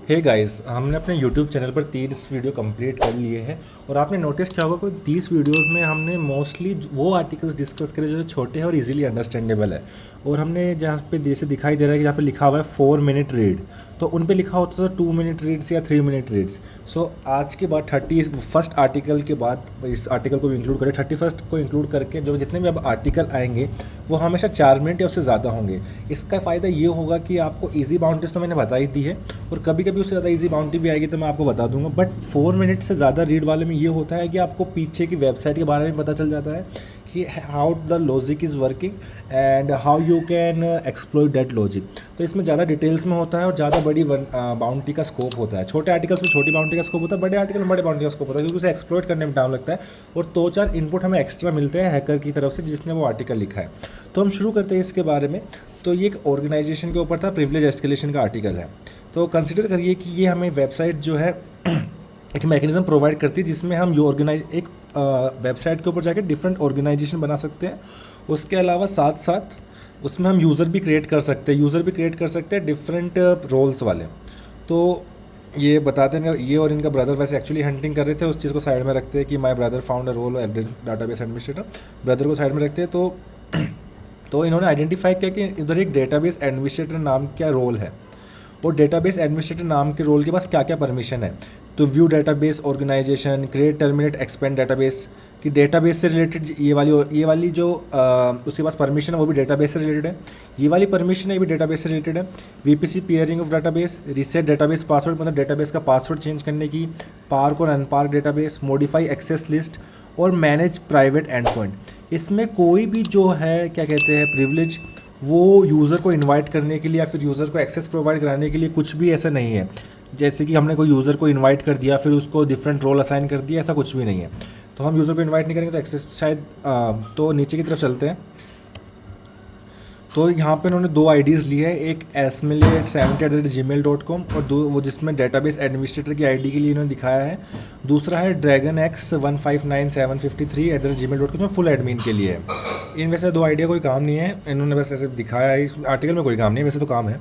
Hey guys, हमने अपने YouTube channel पर 30 वीडियो कंप्लीट कर लिए हैं और आपने नोटिस किया होगा कि 30 वीडियोस में हमने मोस्टली वो आर्टिकल्स डिस्कस करे जो छोटे हैं और इजीली अंडरस्टैंडेबल है। और हमने जहाँ पे जैसे दिखाई दे रहा है कि जहाँ पे लिखा हुआ है 4 मिनट रीड, तो उन पे लिखा होता था 2 मिनट रीड्स या 3 मिनट रीड्स। सो आज के बाद 31st आर्टिकल के बाद इस आर्टिकल को भी इंक्लूड करें, 31st को इंक्लूड करके जो जितने भी अब आर्टिकल आएंगे वो हमेशा 4 मिनट या उससे ज़्यादा होंगे। इसका फ़ायदा ये होगा कि आपको ईजी बाउंड्रीज तो मैंने बता ही दी है, और कभी कभी उससे ज़्यादा ईजी बाउंड्री भी आएगी तो मैं आपको बता दूंगा। बट 4 मिनट से ज़्यादा रीड वाले में ये होता है कि आपको पीछे की वेबसाइट के बारे में पता चल जाता है कि how the logic is working and how you can exploit that logic. तो इसमें ज़्यादा डिटेल्स में होता है और ज़्यादा बड़ी बाउंड्री का स्कोप होता है। छोटे आर्टिकल्स में छोटी बाउंड्री का स्कोप होता है, बड़े आर्टिकल में बड़े बाउंड्री का स्कोप होता है, क्योंकि उसे एक्सप्लोइट करने में टाइम लगता है और 2-4 इनपुट हमें एक्स्ट्रा मिलते हैं हैकर की तरफ से जिसने वो आर्टिकल लिखा है। तो हम शुरू करते हैं इसके बारे में। तो ये एक ऑर्गेनाइजेशन के ऊपर था, प्रिविलेज एस्केलेशन का आर्टिकल है। तो कंसिडर करिए कि ये हमें वेबसाइट जो है एक मैकेनिज्म प्रोवाइड करती है जिसमें हम एक वेबसाइट के ऊपर जाकर डिफरेंट ऑर्गेनाइजेशन बना सकते हैं। उसके अलावा साथ साथ उसमें हम यूज़र भी क्रिएट कर सकते हैं डिफरेंट रोल्स वाले। तो ये बताते हैं, ये और इनका ब्रदर वैसे एक्चुअली हंटिंग कर रहे थे, उस चीज़ को साइड में रखते हैं कि my brother found a role database administrator, brother को साइड में रखते हैं। तो इन्होंने आइडेंटिफाई किया कि इधर एक डेटाबेस एडमिनिस्ट्रेटर नाम का रोल है, और डेटाबेस एडमिनिस्ट्रेटर नाम के रोल के पास क्या क्या परमिशन है। तो view database organisation, create, terminate, expand database कि डेटाबेस से रिलेटेड ये वाली जो उसके पास परमिशन है वो भी डेटाबेस से रिलेटेड है। ये वाली परमिशन है, ये भी डेटाबेस से रिलेटेड है। VPC pairing of database, reset database password मतलब डेटाबेस का पासवर्ड चेंज करने की, पार्क और अनपार्क डेटाबेस, मॉडिफाई एक्सेस लिस्ट और मैनेज प्राइवेट एंड पॉइंट। इसमें कोई भी जो है क्या कहते हैं प्रिविलेज, वो यूज़र को इनवाइट करने के लिए या फिर यूज़र को एक्सेस प्रोवाइड कराने के लिए कुछ भी ऐसा नहीं है। जैसे कि हमने कोई यूज़र को इनवाइट कर दिया फिर उसको डिफरेंट रोल असाइन कर दिया, ऐसा कुछ भी नहीं है। तो हम यूज़र को इनवाइट नहीं करेंगे तो एक्सेस शायद तो नीचे की तरफ चलते हैं। तो यहाँ पे उन्होंने 2 आईडीज़ ली है, एक asmillet70@gmail.com और वो जिसमें डेटाबेस एडमिनिस्ट्रेटर की आईडी के लिए इन्होंने दिखाया है। दूसरा है dragonx159753@gmail.com जो फुल एडमिन के लिए है। इन वैसे 2 आइडिया कोई काम नहीं है, इन्होंने बस ऐसे दिखाया है, इस आर्टिकल में कोई काम नहीं है, वैसे तो काम है।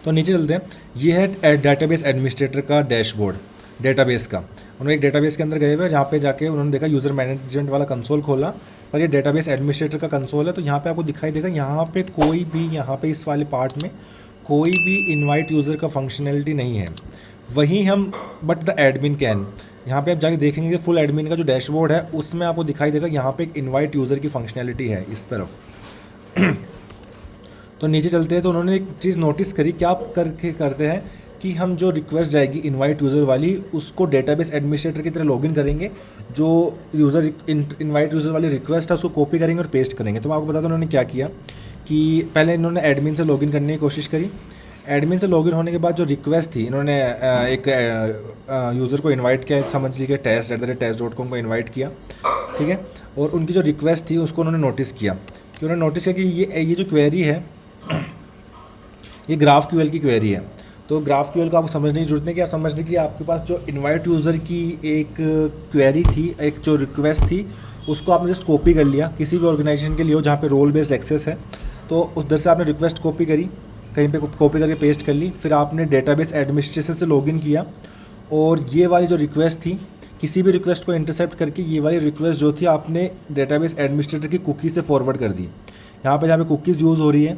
तो नीचे चलते हैं। ये है डेटाबेस एडमिनिस्ट्रेटर का डैशबोर्ड डेटाबेस का। उन्होंने एक डेटाबेस के अंदर गए हुए, यहाँ पे जाके उन्होंने देखा यूज़र मैनेजमेंट वाला कंसोल खोला और ये डेटाबेस एडमिनिस्ट्रेटर का कंसोल है। तो यहाँ पे आपको दिखाई देगा, यहाँ पे कोई भी, यहाँ पे इस वाले पार्ट में कोई भी इनवाइट यूज़र का फंक्शनैलिटी नहीं है। वहीं हम बट द एडमिन कैन, यहाँ पे आप जाके देखेंगे कि फुल एडमिन का जो डैशबोर्ड है उसमें आपको दिखाई देगा यहाँ पे एक इनवाइट यूज़र की फंक्शनैलिटी है इस तरफ। तो नीचे चलते हैं। तो उन्होंने एक चीज़ नोटिस करी, क्या आप करते हैं कि हम जो रिक्वेस्ट जाएगी इनवाइट यूज़र वाली उसको डेटाबेस एडमिनिस्ट्रेटर की तरह लॉगिन करेंगे, जो यूज़र इनवाइट यूज़र वाली रिक्वेस्ट है उसको कॉपी करेंगे और पेस्ट करेंगे। तो मैं आपको बता दूं उन्होंने क्या किया कि पहले इन्होंने एडमिन से लॉगिन करने की कोशिश करी। एडमिन से लॉगिन होने के बाद जो रिक्वेस्ट थी, इन्होंने एक यूज़र को इन्वाइट किया, समझ लीजिए test@test.com को इन्वाइट किया, ठीक है। और उनकी जो रिक्वेस्ट थी उसको उन्होंने नोटिस किया कि ये जो क्वेरी है ये GraphQL की क्वेरी है। तो GraphQL को आपको समझने की जरूरत नहीं, कि आप समझने की आपके पास जो इनवाइट यूज़र की एक क्वेरी थी, एक जो रिक्वेस्ट थी उसको आपने जस्ट कॉपी कर लिया, किसी भी ऑर्गेनाइजेशन के लिए हो जहाँ पे रोल बेस्ड एक्सेस है। तो उधर से आपने रिक्वेस्ट कॉपी करी, कहीं पे कॉपी करके पेस्ट कर ली, फिर आपने डेटाबेस एडमिनिस्ट्रेशन से लॉगिन किया और ये वाली जो रिक्वेस्ट थी, किसी भी रिक्वेस्ट को इंटरसेप्ट करके ये वाली रिक्वेस्ट जो थी आपने डेटाबेस एडमिनिस्ट्रेटर की कुकी से फॉरवर्ड कर दी। यहाँ पे जहाँ पे कुकीज़ यूज़ हो रही है,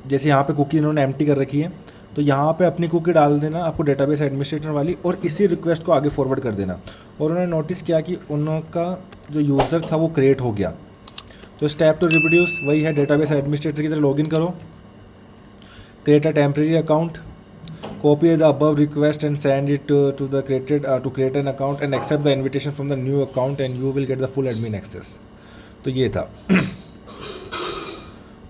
जैसे यहाँ पे कुकी इन्होंने एम्प्टी कर रखी है, तो यहाँ पे अपनी कुकी डाल देना आपको डेटाबेस एडमिनिस्ट्रेटर वाली, और इसी रिक्वेस्ट को आगे फॉरवर्ड कर देना। और उन्होंने नोटिस किया कि उनका जो यूज़र था वो क्रिएट हो गया। तो स्टेप टू रिप्रोड्यूस वही है, डेटाबेस एडमिनिस्ट्रेटर की तरह लॉगिन करो, create a temporary account, copy the above request and send it to the to create an account and accept the invitation from the new account and you will get the full admin access। तो ये था।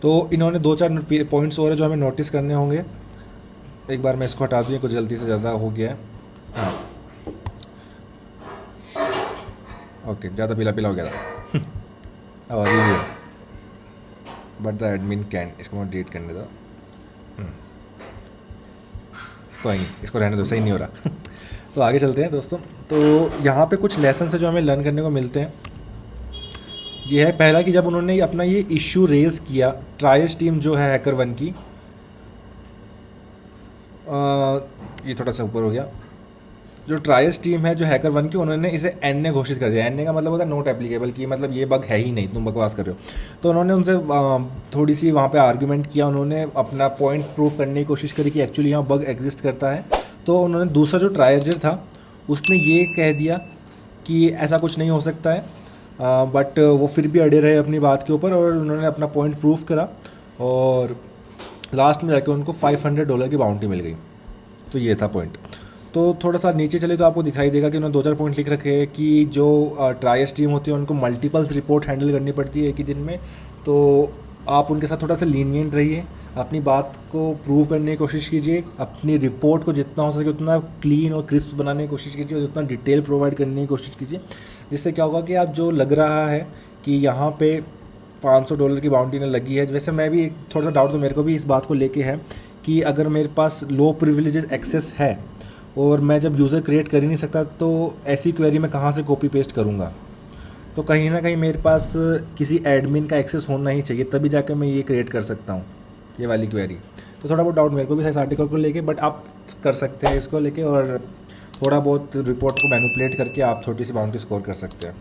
तो इन्होंने 2-4 points और है जो हमें notice करने होंगे। एक बार मैं इसको हटा दूँ, कुछ गलती से ज़्यादा हो गया है। हाँ, ओके, ज़्यादा पीला पीला हो गया था। अब अभी भी बट द एडमिन कैन, इसको मैं डिलीट करने दो, कोई नहीं, इसको रहने दो, सही नहीं हो रहा। तो आगे चलते हैं दोस्तों। तो यहाँ पे कुछ लेसन है जो हमें लर्न करने को मिलते हैं। ये है पहला कि जब उन्होंने अपना ये इशू रेज़ किया, ट्रायस टीम जो है HackerOne की, ये थोड़ा सा ऊपर हो गया। जो ट्रायल्स टीम है जो HackerOne की, उन्होंने इसे NA घोषित कर दिया। NA का मतलब होता है नॉट एप्लीकेबल, की मतलब ये बग है ही नहीं, तुम बकवास कर रहे हो। तो उन्होंने उनसे थोड़ी सी वहाँ पे आर्ग्यूमेंट किया, उन्होंने अपना पॉइंट प्रूव करने की कोशिश करी कि एक्चुअली यहाँ बग एग्जिस्ट करता है। तो उन्होंने दूसरा जो ट्रायलर था उसने ये कह दिया कि ऐसा कुछ नहीं हो सकता है, बट वो फिर भी अड़े रहे अपनी बात के ऊपर और उन्होंने अपना पॉइंट प्रूव करा और लास्ट में जाके उनको $500 की बाउंटी मिल गई। तो ये था पॉइंट। तो थोड़ा सा नीचे चले तो आपको दिखाई देगा कि उन्होंने 2-4 पॉइंट लिख रखे हैं कि जो ट्रायल्स टीम होती है उनको मल्टीपल्स रिपोर्ट हैंडल करनी पड़ती है एक ही दिन में। तो आप उनके साथ थोड़ा सा लीनियंट रहिए, अपनी बात को प्रूव करने की कोशिश कीजिए, अपनी रिपोर्ट को जितना हो सके उतना क्लीन और क्रिस्प बनाने की कोशिश कीजिए और उतना डिटेल प्रोवाइड करने की कोशिश कीजिए, जिससे क्या होगा कि आप जो लग रहा है कि यहाँ पे $500 की बाउंटी ने लगी है। वैसे मैं भी थोड़ा सा डाउट तो मेरे को भी इस बात को लेके है कि अगर मेरे पास लो प्रिविलेजेस एक्सेस है और मैं जब यूज़र क्रिएट कर ही नहीं सकता तो ऐसी क्वेरी मैं कहाँ से कॉपी पेस्ट करूँगा। तो कहीं ना कहीं मेरे पास किसी एडमिन का एक्सेस होना ही चाहिए, तभी जाकर मैं ये क्रिएट कर सकता हूँ ये वाली क्वेरी। तो थोड़ा बहुत डाउट मेरे को भी था इस आर्टिकल को लेके, बट आप कर सकते हैं इसको लेके और थोड़ा बहुत रिपोर्ट को मैनिपुलेट करके आप छोटी सी बाउंड्री स्कोर कर सकते हैं।